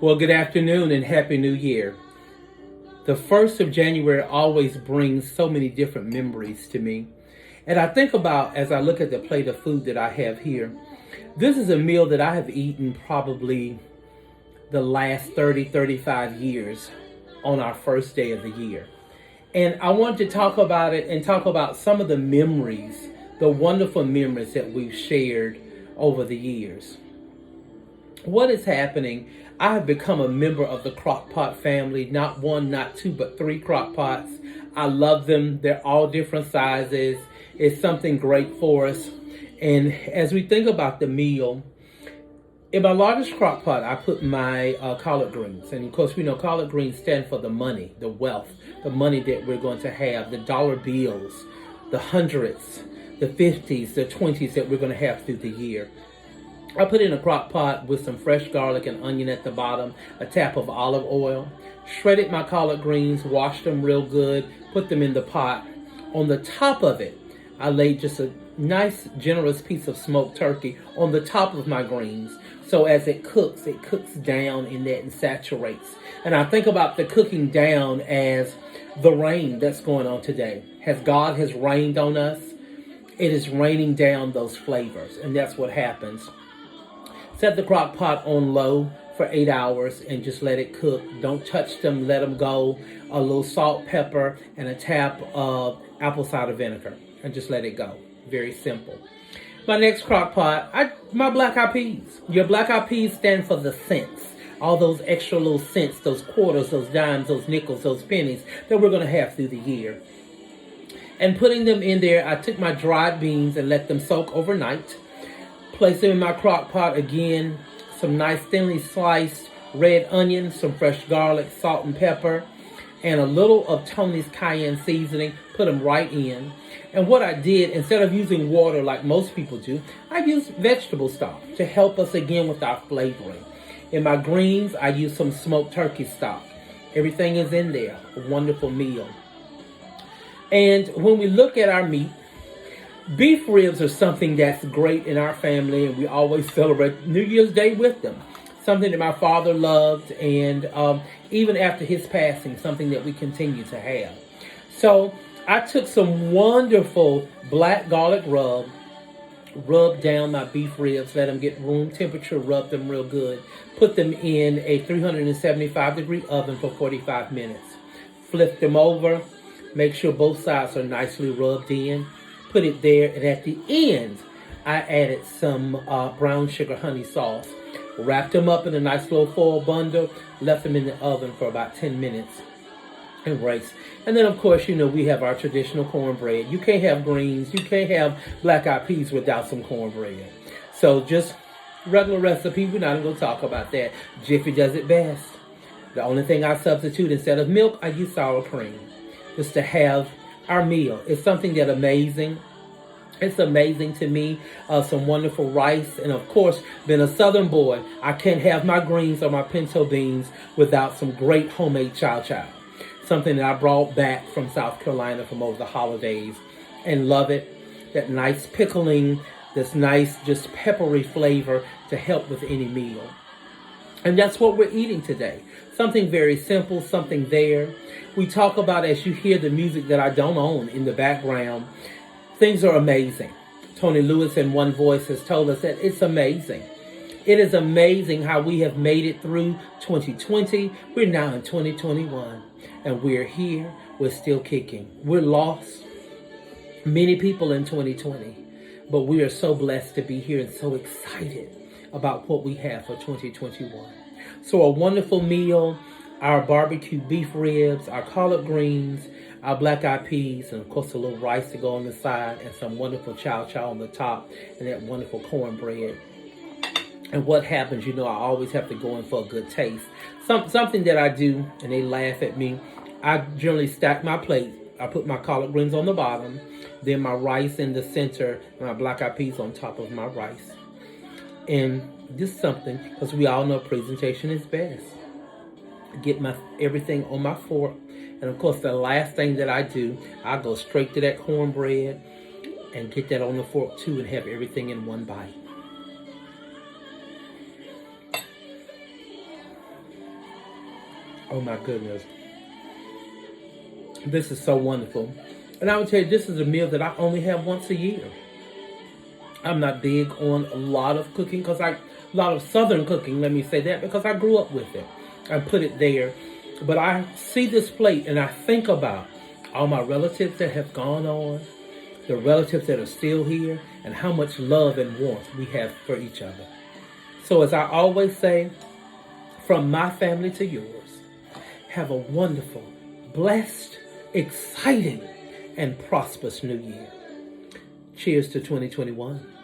Well, good afternoon and Happy New Year. The 1st of January always brings so many different memories to me. And I think about, as I look at the plate of food that I have here, this is a meal that I have eaten probably the last 30, 35 years on our first day of the year. And I want to talk about it and talk about some of the memories, the wonderful memories that we've shared over the years. What is happening? I have become a member of the crock pot family, not one, not two, but three crock pots. I love them. They're all different sizes. It's something great for us. And as we think about the meal, in my largest crock pot, I put my collard greens. And of course, we know collard greens stand for the money, the wealth, the money that we're going to have, the dollar bills, the hundreds, the 50s, the 20s that we're going to have through the year. I put in a crock pot with some fresh garlic and onion at the bottom, a tap of olive oil, shredded my collard greens, washed them real good, put them in the pot. On the top of it, I laid just a nice, generous piece of smoked turkey on the top of my greens. So as it cooks down in that and saturates. And I think about the cooking down as the rain that's going on today. As God has rained on us, it is raining down those flavors. And that's what happens. Set the crock pot on low for 8 hours and just let it cook. Don't touch them, let them go. A little salt, pepper, and a tap of apple cider vinegar. And just let it go. Very simple. My next crock pot, my black eyed peas. Your black eyed peas stand for the cents. All those extra little cents, those quarters, those dimes, those nickels, those pennies that we're going to have through the year. And putting them in there, I took my dried beans and let them soak overnight. Place them in my crock pot again. Some nice thinly sliced red onions, some fresh garlic, salt and pepper, and a little of Tony's cayenne seasoning. Put them right in. And what I did, instead of using water like most people do, I used vegetable stock to help us again with our flavoring. In my greens, I used some smoked turkey stock. Everything is in there. A wonderful meal. And when we look at our meat, beef ribs are something that's great in our family, and we always celebrate New Year's Day with them. Something that my father loved, and even after his passing, something that we continue to have. So I took some wonderful black garlic rubbed down my beef ribs, let them get room temperature, rub them real good. Put them in a 375-degree oven for 45 minutes. Flip them over, make sure both sides are nicely rubbed in. Put it there, and at the end, I added some brown sugar honey sauce. Wrapped them up in a nice little foil bundle, left them in the oven for about 10 minutes. And rice. And then, of course, we have our traditional cornbread. You can't have greens, you can't have black-eyed peas without some cornbread. So just regular recipe, we're not going to talk about that. Jiffy does it best. The only thing I substitute instead of milk, I use sour cream. Just to have our meal. It's something that amazing. It's amazing to me. Some wonderful rice. And of course, being a southern boy, I can't have my greens or my pinto beans without some great homemade chow chow. Something that I brought back from South Carolina from over the holidays and love it. That nice pickling, this nice just peppery flavor to help with any meal. And that's what we're eating today. Something very simple, something there. We talk about, as you hear the music that I don't own in the background, things are amazing. Tony Lewis in One Voice has told us that it's amazing. It is amazing how we have made it through 2020. We're now in 2021. And we're here. We're still kicking. We're lost. Many people in 2020. But we are so blessed to be here and so excited about what we have for 2021. So a wonderful meal, our barbecue beef ribs, our collard greens, our black-eyed peas, and of course a little rice to go on the side, and some wonderful chow chow on the top, and that wonderful cornbread. And what happens, I always have to go in for a good taste. Something that I do, and they laugh at me, I generally stack my plate. I put my collard greens on the bottom, then my rice in the center, and my black-eyed peas on top of my rice. And just something, because we all know presentation is best. Get everything on my fork. And of course, the last thing that I do, I go straight to that cornbread and get that on the fork too, and have everything in one bite. Oh my goodness. This is so wonderful. And I would tell you, this is a meal that I only have once a year. I'm not big on a lot of cooking a lot of Southern cooking, let me say that, because I grew up with it. I put it there. But I see this plate and I think about all my relatives that have gone on, the relatives that are still here, and how much love and warmth we have for each other. So as I always say, from my family to yours, have a wonderful, blessed, exciting, and prosperous new year. Cheers to 2021.